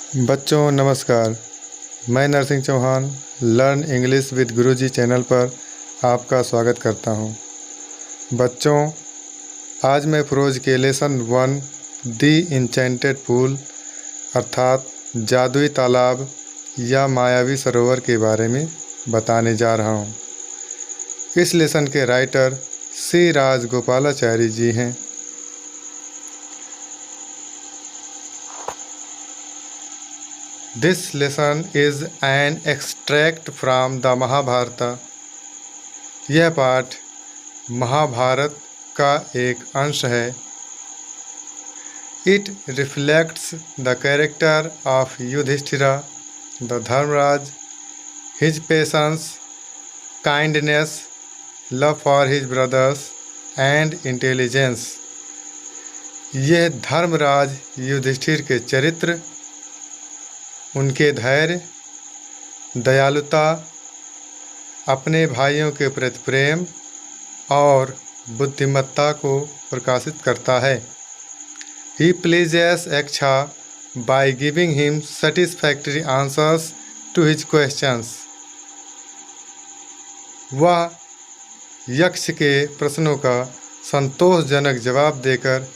बच्चों नमस्कार। मैं Narsingh Chauhan learn English with Guruji channel पर आपका स्वागत करता हूं। बच्चों, आज मैं प्रोज के लेसन 1 दी इंचेंटेड पूल अर्थात जादुई तालाब या मायावी सरोवर के बारे में बताने जा रहा हूं। इस लेसन के राइटर सी राजगोपालाचारी जी हैं। This lesson is an extract from the Mahabharata। यह पाठ महाभारत का एक अंश है। It reflects the character of Yudhishthira, the Dharmaraj, his patience, kindness, love for his brothers and intelligence। यह धर्मराज युधिष्ठिर के चरित्र, उनके धैर्य, दयालुता, अपने भाइयों के प्रति प्रेम और बुद्धिमत्ता को प्रकाशित करता है। He pleases Yaksha by giving him satisfactory answers to his questions। वह यक्ष के प्रश्नों का संतोषजनक जवाब देकर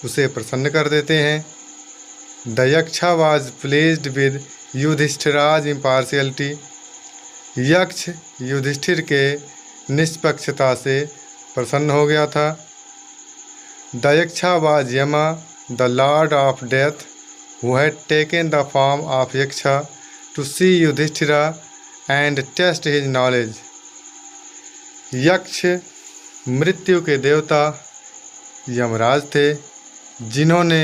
उसे प्रसन्न कर देते हैं। The Yaksha was pleased with Yudhishthira's impartiality। यक्ष युधिष्ठिर के निष्पक्षता से प्रसन्न हो गया था। The Yaksha was Yama, the lord of death, who had taken the form of Yaksha to see Yudhishthira and test his knowledge। यक्ष मृत्यु के देवता यमराज थे, जिन्होंने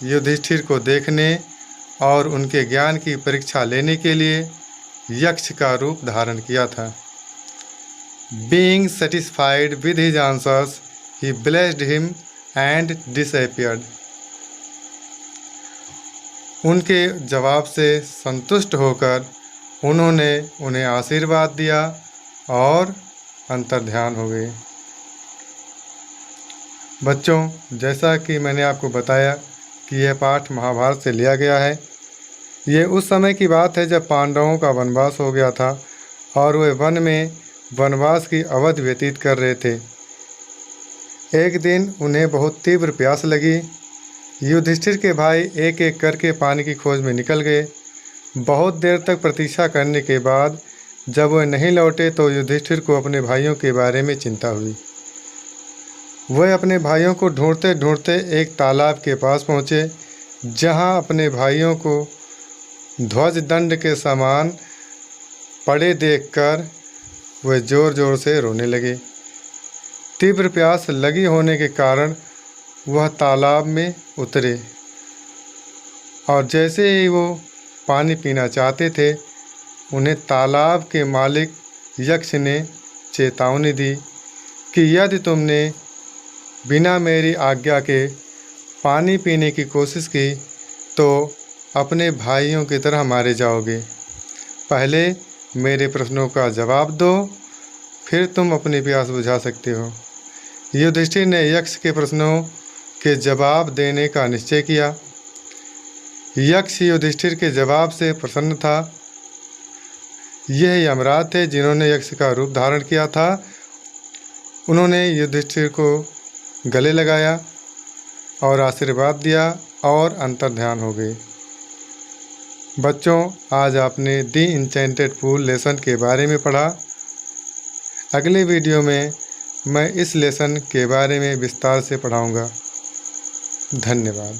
युधिष्ठिर को देखने और उनके ज्ञान की परीक्षा लेने के लिए यक्ष का रूप धारण किया था। Being satisfied with his answers, he blessed him and disappeared। उनके जवाब से संतुष्ट होकर उन्होंने उन्हें आशीर्वाद दिया और अंतर्ध्यान हो गए। बच्चों, जैसा कि मैंने आपको बताया कि यह पाठ महाभारत से लिया गया है। ये उस समय की बात है जब पांडवों का वनवास हो गया था और वे वन में वनवास की अवधि व्यतीत कर रहे थे। एक दिन उन्हें बहुत तीव्र प्यास लगी। युधिष्ठिर के भाई एक एक करके पानी की खोज में निकल गए। बहुत देर तक प्रतीक्षा करने के बाद जब वे नहीं लौटे तो युधिष्ठिर को अपने भाइयों के बारे में चिंता हुई। वह अपने भाइयों को ढूंढते ढूंढते एक तालाब के पास पहुँचे, जहाँ अपने भाइयों को ध्वज दंड के समान पड़े देखकर वे ज़ोर ज़ोर से रोने लगे। तीव्र प्यास लगी होने के कारण वह तालाब में उतरे और जैसे ही वो पानी पीना चाहते थे, उन्हें तालाब के मालिक यक्ष ने चेतावनी दी कि यदि तुमने बिना मेरी आज्ञा के पानी पीने की कोशिश की तो अपने भाइयों की तरह मारे जाओगे। पहले मेरे प्रश्नों का जवाब दो, फिर तुम अपनी प्यास बुझा सकते हो। युधिष्ठिर ने यक्ष के प्रश्नों के जवाब देने का निश्चय किया। यक्ष युधिष्ठिर के जवाब से प्रसन्न था। यह यमराज थे जिन्होंने यक्ष का रूप धारण किया था। उन्होंने युधिष्ठिर को गले लगाया और आशीर्वाद दिया और अंतर्ध्यान हो गए। बच्चों, आज आपने दी इंचेंटेड पूल लेसन के बारे में पढ़ा। अगले वीडियो में मैं इस लेसन के बारे में विस्तार से पढ़ाऊंगा। धन्यवाद।